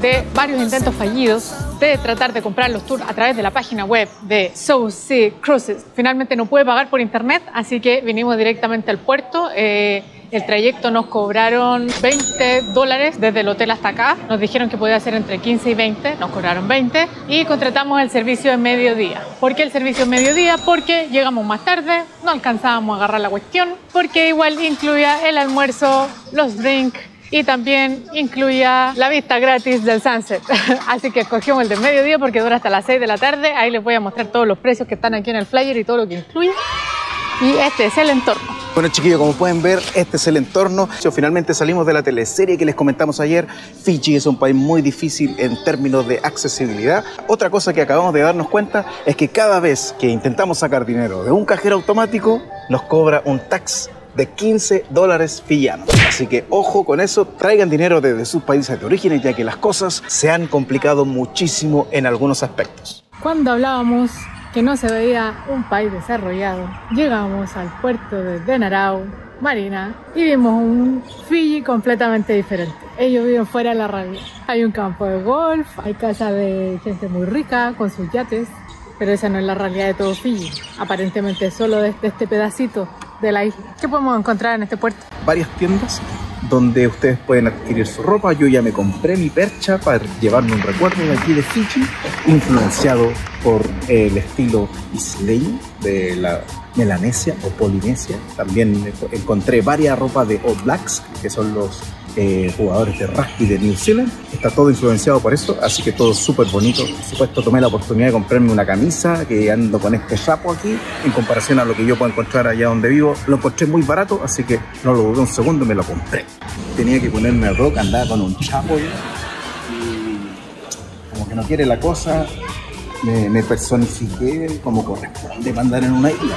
De varios intentos fallidos de tratar de comprar los tours a través de la página web de South Sea Cruises. Finalmente no pude pagar por internet, así que vinimos directamente al puerto. El trayecto nos cobraron $20 desde el hotel hasta acá. Nos dijeron que podía ser entre 15 y 20, nos cobraron 20 y contratamos el servicio de mediodía. ¿Por qué el servicio de mediodía? Porque llegamos más tarde, no alcanzábamos a agarrar la cuestión, porque igual incluía el almuerzo, los drinks, y también incluía la vista gratis del sunset. Así que escogimos el de mediodía porque dura hasta las 6 de la tarde. Ahí les voy a mostrar todos los precios que están aquí en el flyer y todo lo que incluye. Y este es el entorno. Bueno, chiquillos, como pueden ver, este es el entorno. Finalmente salimos de la teleserie que les comentamos ayer. Fiji es un país muy difícil en términos de accesibilidad. Otra cosa que acabamos de darnos cuenta es que cada vez que intentamos sacar dinero de un cajero automático, nos cobra un tax de $15 fiyianos. Así que ojo con eso, traigan dinero desde sus países de origen, ya que las cosas se han complicado muchísimo en algunos aspectos. Cuando hablábamos que no se veía un país desarrollado, llegamos al puerto de Denarau, Marina, y vimos un Fiji completamente diferente. Ellos viven fuera de la realidad. Hay un campo de golf, hay casas de gente muy rica con sus yates, pero esa no es la realidad de todo Fiji. Aparentemente solo de este pedacito de la isla. ¿Qué podemos encontrar en este puerto? Varias tiendas donde ustedes pueden adquirir su ropa. Yo ya me compré mi percha para llevarme un recuerdo de aquí de Fiji, influenciado por el estilo isleño de la Melanesia o Polinesia. También encontré varias ropas de All Blacks, que son los jugadores de rugby de New Zealand. Está todo influenciado por eso, así que todo súper bonito. Por supuesto, tomé la oportunidad de comprarme una camisa, que ando con este sapo aquí, en comparación a lo que yo puedo encontrar allá donde vivo. Lo encontré muy barato, así que no lo dudé un segundo, me lo compré. Tenía que ponerme el rock, andaba con un chapo y como que no quiere la cosa, me personifiqué como corresponde para andar en una isla.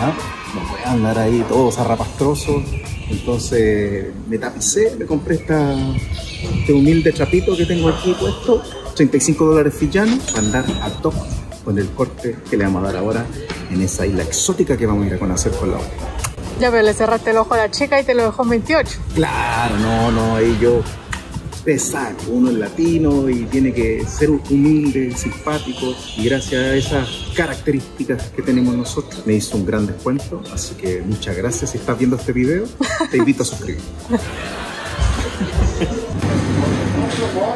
¿Ah? No voy a andar ahí todo zarrapastroso. Entonces me tapicé, me compré este humilde trapito que tengo aquí puesto, $35 fiyianos, para andar a top con el corte que le vamos a dar ahora en esa isla exótica que vamos a ir a conocer con la otra. Ya, pero le cerraste el ojo a la chica y te lo dejó en 28. Claro, no, ahí yo exacto, uno es latino y tiene que ser humilde, simpático, y gracias a esas características que tenemos nosotros me hizo un gran descuento, así que muchas gracias. Si estás viendo este video, te invito a suscribirte.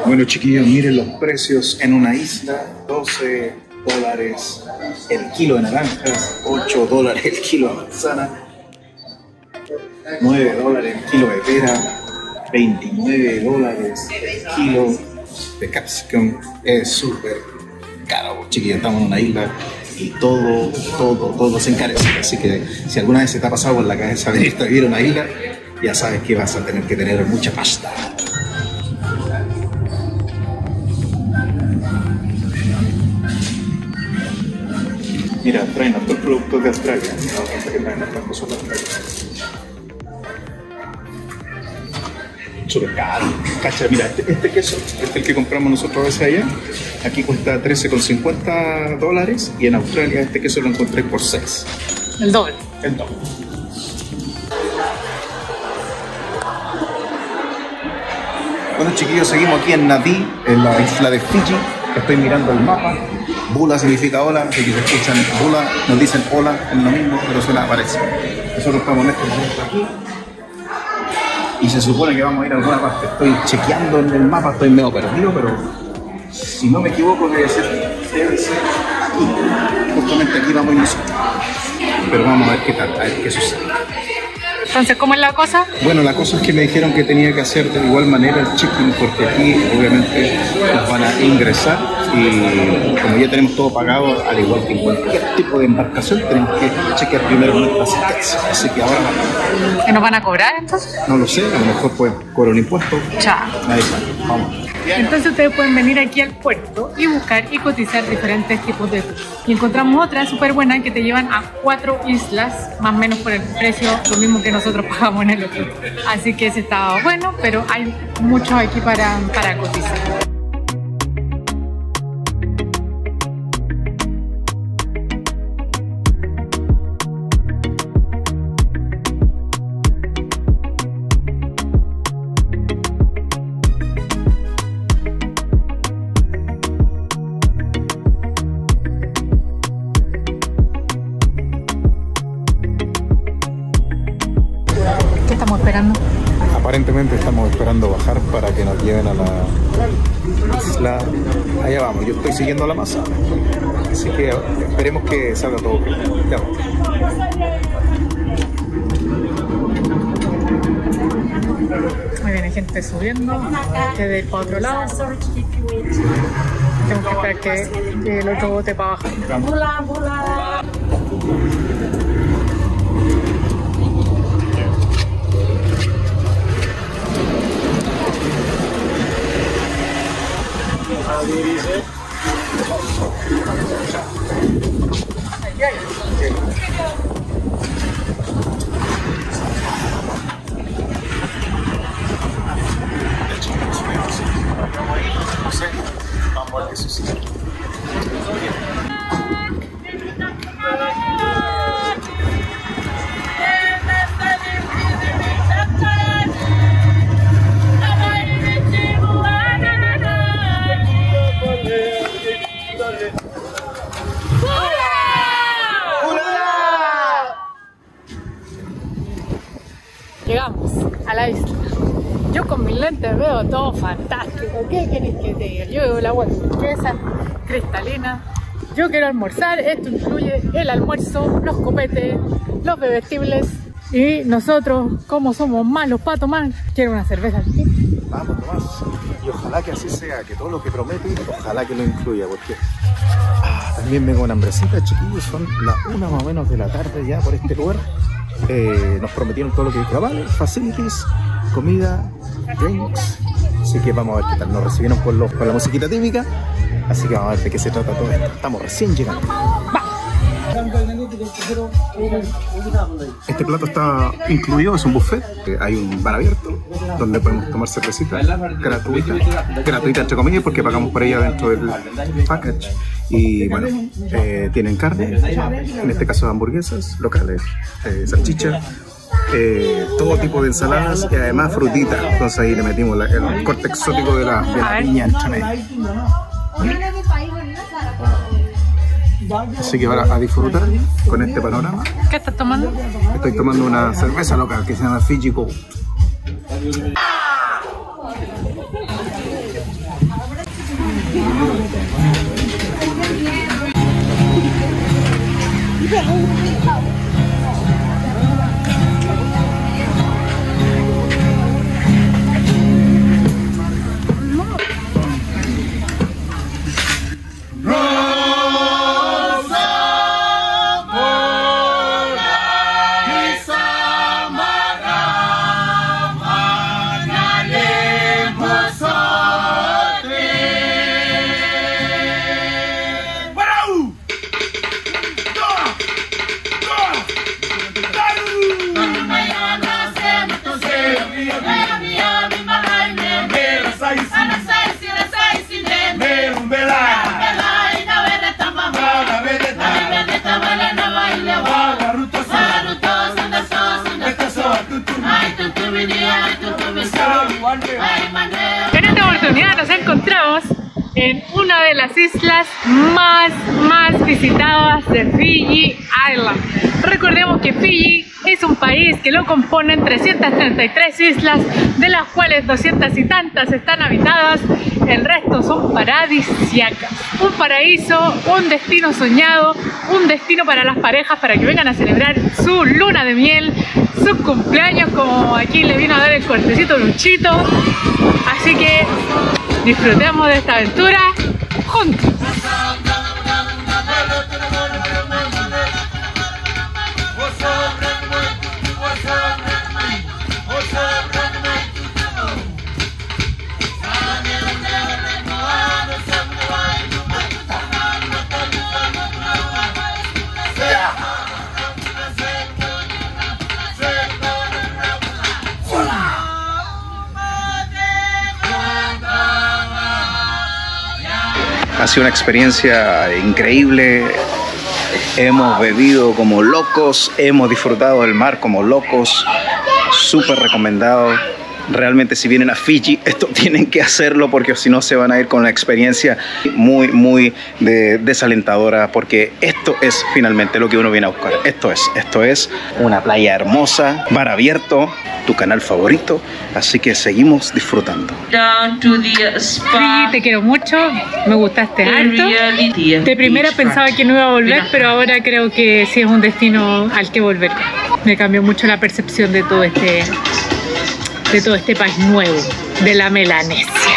Bueno, chiquillos, miren los precios en una isla: $12 el kilo de naranjas, $8 el kilo de manzana, $9 el kilo de pera, $29 el kilo de capsicum. Es súper caro, chiquillos. Estamos en una isla y todo se encarece. Así que si alguna vez se te ha pasado por la cabeza venirte a vivir a una isla, ya sabes que vas a tener que tener mucha pasta. Mira, traen otros productos de Australia. No, que traen otras cosas de Australia. Súper caro. Cacha, mira, este queso, este es el que compramos nosotros a veces allá. Aquí cuesta $13,50 y en Australia este queso lo encontré por $6. El doble. El doble. Bueno, chiquillos, seguimos aquí en Nadi, en la isla de Fiji. Estoy mirando el mapa. Bula significa hola, así que se escuchan bula, nos dicen hola, es lo mismo, pero suena parecido. Nosotros estamos en este momento aquí y se supone que vamos a ir a alguna parte. Estoy chequeando en el mapa, estoy medio perdido, pero si no me equivoco debe ser aquí. Justamente aquí vamos a ir nosotros. Pero vamos a ver qué tal, a ver qué sucede. Entonces, ¿cómo es la cosa? Bueno, la cosa es que me dijeron que tenía que hacer de igual manera el check-in, porque aquí obviamente nos van a ingresar y como ya tenemos todo pagado, al igual que en cualquier tipo de embarcación, tenemos que chequear primero nuestra asistencia. Así que ahora vamos. ¿Que nos van a cobrar entonces? No lo sé, a lo mejor pues cobrar un impuesto. Chao. Ahí está, vamos. Entonces ustedes pueden venir aquí al puerto y buscar y cotizar diferentes tipos de tours. Y encontramos otra súper buena que te llevan a 4 islas, más o menos por el precio, lo mismo que nosotros pagamos en el hotel. Así que ese estaba bueno, pero hay muchos aquí para cotizar. esperando? Aparentemente estamos esperando bajar para que nos lleven a la isla. Allá vamos, yo estoy siguiendo la masa. Así que esperemos que salga todo bien. Ya vamos. Muy bien, hay gente subiendo, de ir para otro lado. Tengo que esperar que el otro bote para bajar. Vamos a ver qué sucede. Llegamos a la isla. Yo con mis lentes veo todo fantástico. ¿Qué queréis que te diga? Yo veo el agua turquesa, cristalina. Yo quiero almorzar. Esto incluye el almuerzo, los copetes, los bebestibles. Y nosotros, como somos malos para tomar, quiero una cerveza al fin. Vamos, Tomás. Y ojalá que así sea, que todo lo que promete, ojalá que lo incluya, porque también vengo con hambrecita, chiquillos. Son las 1 más o menos de la tarde ya por este lugar. Nos prometieron todo lo que cabales, facilities, comida, drinks. Así que vamos a ver qué tal. Nos recibieron con la musiquita típica. Así que vamos a ver de qué se trata todo esto. Estamos recién llegando. ¡Va! Este plato está incluido, es un buffet. Hay un bar abierto donde podemos tomar cervecita gratuita entre comillas, porque pagamos por ella dentro del package. Y bueno, tienen carne, en este caso hamburguesas locales, salchicha, todo tipo de ensaladas y además frutitas. Entonces ahí le metimos el corte exótico de la piña entre medio. Así que ahora a disfrutar con este panorama. ¿Qué estás tomando? Estoy tomando una cerveza local que se llama Fiji Gold. En esta oportunidad nos encontramos en una de las islas más visitadas de Fiji Island. Recordemos que Fiji es un país que lo componen 333 islas, de las cuales 200 y tantas están habitadas, el resto son paradisíacas. Un paraíso, un destino soñado, un destino para las parejas para que vengan a celebrar su luna de miel, sus cumpleaños, como aquí le vino a dar el cortecito Luchito. Así que disfrutemos de esta aventura juntos. Ha sido una experiencia increíble. Hemos bebido como locos, hemos disfrutado del mar como locos. Súper recomendado. realmente si vienen a Fiji, esto tienen que hacerlo porque si no se van a ir con una experiencia muy desalentadora, porque esto es finalmente lo que uno viene a buscar. Esto es una playa hermosa, bar abierto, tu canal favorito, así que seguimos disfrutando. Fiji, te quiero mucho, me gustaste harto. De primera pensaba que no iba a volver, pero ahora creo que sí es un destino al que volver. Me cambió mucho la percepción de todo este país nuevo, de la Melanesia.